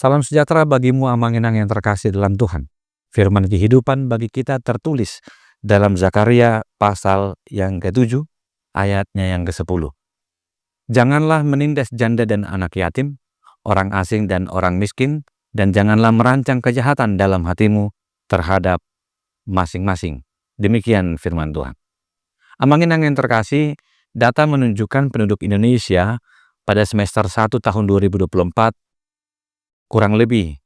Salam sejahtera bagimu amanginang yang terkasih dalam Tuhan. Firman kehidupan bagi kita tertulis dalam Zakaria pasal yang ke-7, ayatnya yang ke-10. Janganlah menindas janda dan anak yatim, orang asing dan orang miskin, dan janganlah merancang kejahatan dalam hatimu terhadap masing-masing. Demikian firman Tuhan. Amanginang yang terkasih, data menunjukkan penduduk Indonesia pada semester 1 tahun 2024 kurang lebih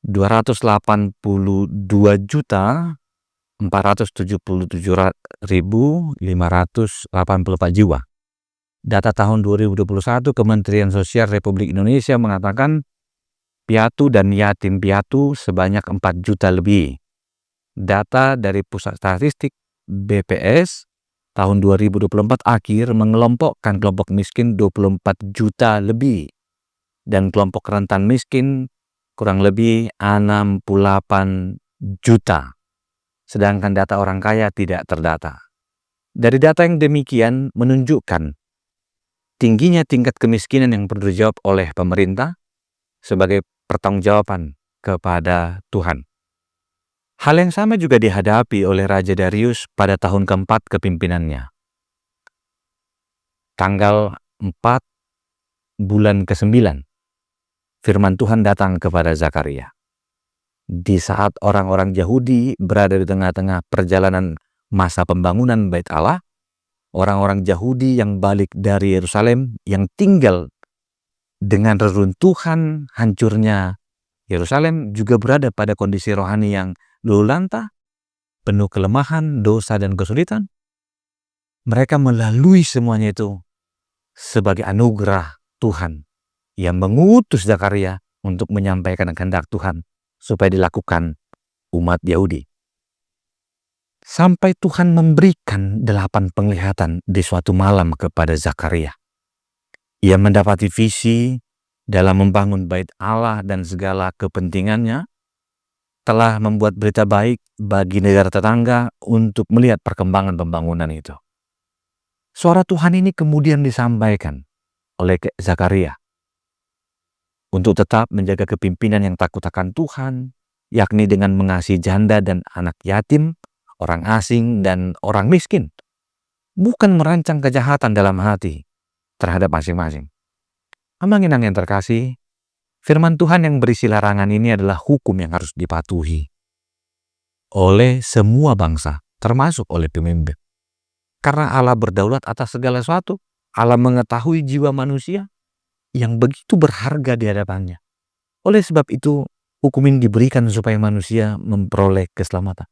282.477.584 jiwa. Data tahun 2021 Kementerian Sosial Republik Indonesia mengatakan piatu dan yatim piatu sebanyak 4 juta lebih. Data dari Pusat Statistik BPS tahun 2024 akhir mengelompokkan kelompok miskin 24 juta lebih dan kelompok rentan miskin kurang lebih 68 juta. Sedangkan data orang kaya tidak terdata. Dari data yang demikian menunjukkan tingginya tingkat kemiskinan yang perlu dijawab oleh pemerintah sebagai pertanggungjawaban kepada Tuhan. Hal yang sama juga dihadapi oleh Raja Darius pada tahun keempat kepimpinannya. Tanggal 4 bulan ke-9, firman Tuhan datang kepada Zakaria. Di saat orang-orang Yahudi berada di tengah-tengah perjalanan masa pembangunan Bait Allah, orang-orang Yahudi yang balik dari Yerusalem yang tinggal dengan reruntuhan hancurnya Yerusalem juga berada pada kondisi rohani yang luluh lantah, penuh kelemahan, dosa dan kesulitan. Mereka melalui semuanya itu sebagai anugerah Tuhan yang mengutus Zakaria untuk menyampaikan kehendak Tuhan supaya dilakukan umat Yahudi. Sampai Tuhan memberikan 8 penglihatan di suatu malam kepada Zakaria. Ia mendapati visi dalam membangun bait Allah dan segala kepentingannya, telah membuat berita baik bagi negara tetangga untuk melihat perkembangan pembangunan itu. Suara Tuhan ini kemudian disampaikan oleh Zakaria untuk tetap menjaga kepimpinan yang takut akan Tuhan, yakni dengan mengasihi janda dan anak yatim, orang asing dan orang miskin, bukan merancang kejahatan dalam hati terhadap masing-masing. Amanginang yang terkasih, firman Tuhan yang berisi larangan ini adalah hukum yang harus dipatuhi oleh semua bangsa, termasuk oleh pemimpin. Karena Allah berdaulat atas segala sesuatu, Allah mengetahui jiwa manusia yang begitu berharga di hadapannya. Oleh sebab itu, hukum ini diberikan supaya manusia memperoleh keselamatan.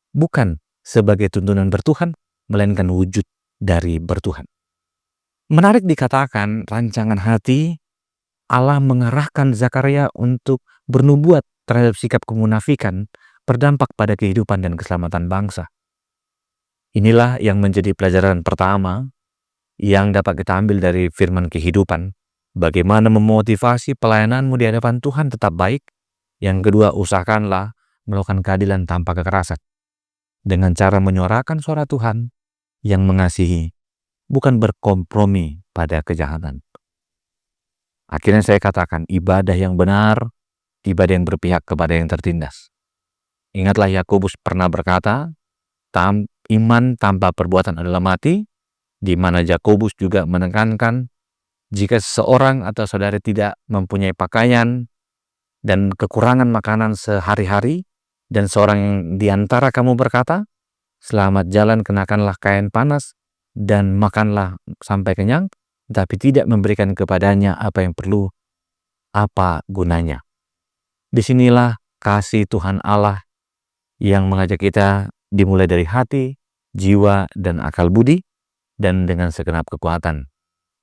Bukan sebagai tuntunan bertuhan, melainkan wujud dari bertuhan. Menarik dikatakan, rancangan hati Allah mengarahkan Zakaria untuk bernubuat terhadap sikap kemunafikan berdampak pada kehidupan dan keselamatan bangsa. Inilah yang menjadi pelajaran pertama yang dapat kita ambil dari firman kehidupan. Bagaimana memotivasi pelayananmu di hadapan Tuhan tetap baik. Yang kedua, usahakanlah melakukan keadilan tanpa kekerasan. Dengan cara menyuarakan suara Tuhan yang mengasihi, bukan berkompromi pada kejahatan. Akhirnya saya katakan, ibadah yang benar, ibadah yang berpihak kepada yang tertindas. Ingatlah Yakobus pernah berkata, iman tanpa perbuatan adalah mati, di mana Yakobus juga menekankan, jika seseorang atau saudara tidak mempunyai pakaian dan kekurangan makanan sehari-hari, dan seorang yang di antara kamu berkata, selamat jalan, kenakanlah kain panas, dan makanlah sampai kenyang, tapi tidak memberikan kepadanya apa yang perlu, apa gunanya? Disinilah kasih Tuhan Allah yang mengajak kita dimulai dari hati, jiwa, dan akal budi, dan dengan segenap kekuatan.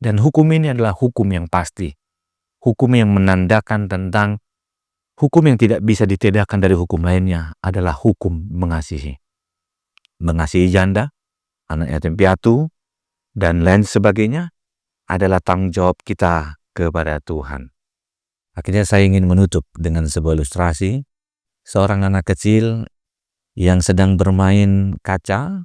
Dan hukum ini adalah hukum yang pasti. Hukum yang menandakan tentang hukum yang tidak bisa ditiadakan dari hukum lainnya adalah hukum mengasihi. Mengasihi janda, anak yatim piatu, dan lain sebagainya adalah tanggung jawab kita kepada Tuhan. Akhirnya saya ingin menutup dengan sebuah ilustrasi. Seorang anak kecil yang sedang bermain kaca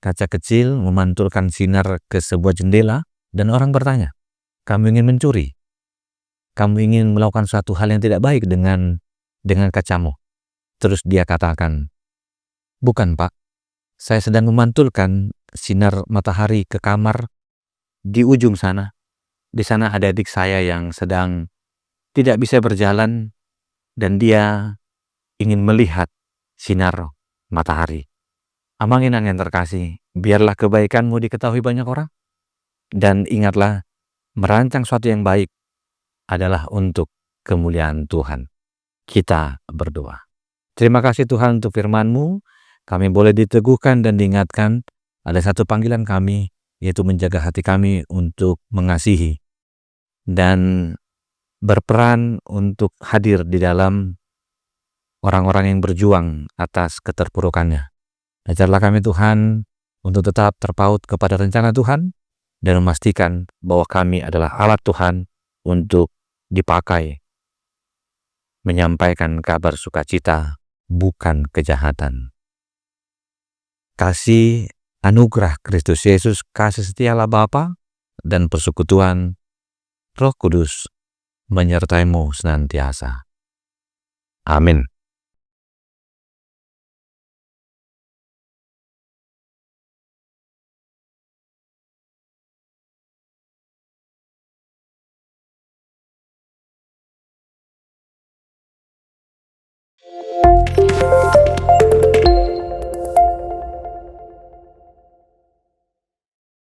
kecil memantulkan sinar ke sebuah jendela, dan orang bertanya, kamu ingin mencuri? kamu ingin melakukan suatu hal yang tidak baik dengan kacamu. Terus dia katakan, bukan Pak, saya sedang memantulkan sinar matahari ke kamar di ujung sana. Di sana ada adik saya yang sedang tidak bisa berjalan dan dia ingin melihat sinar matahari. Amang Inang yang terkasih, biarlah kebaikanmu diketahui banyak orang. Dan ingatlah, merancang sesuatu yang baik adalah untuk kemuliaan Tuhan. Kita berdoa. Terima kasih Tuhan untuk firman-Mu. Kami boleh diteguhkan dan diingatkan ada satu panggilan kami, yaitu menjaga hati kami untuk mengasihi dan berperan untuk hadir di dalam orang-orang yang berjuang atas keterpurukannya. Ajarlah kami Tuhan untuk tetap terpaut kepada rencana Tuhan dan memastikan bahwa kami adalah alat Tuhan untuk dipakai menyampaikan kabar sukacita, bukan kejahatan. Kasih anugerah Kristus Yesus, kasih setia Allah Bapa, dan persekutuan Roh Kudus menyertai-Mu senantiasa. Amin.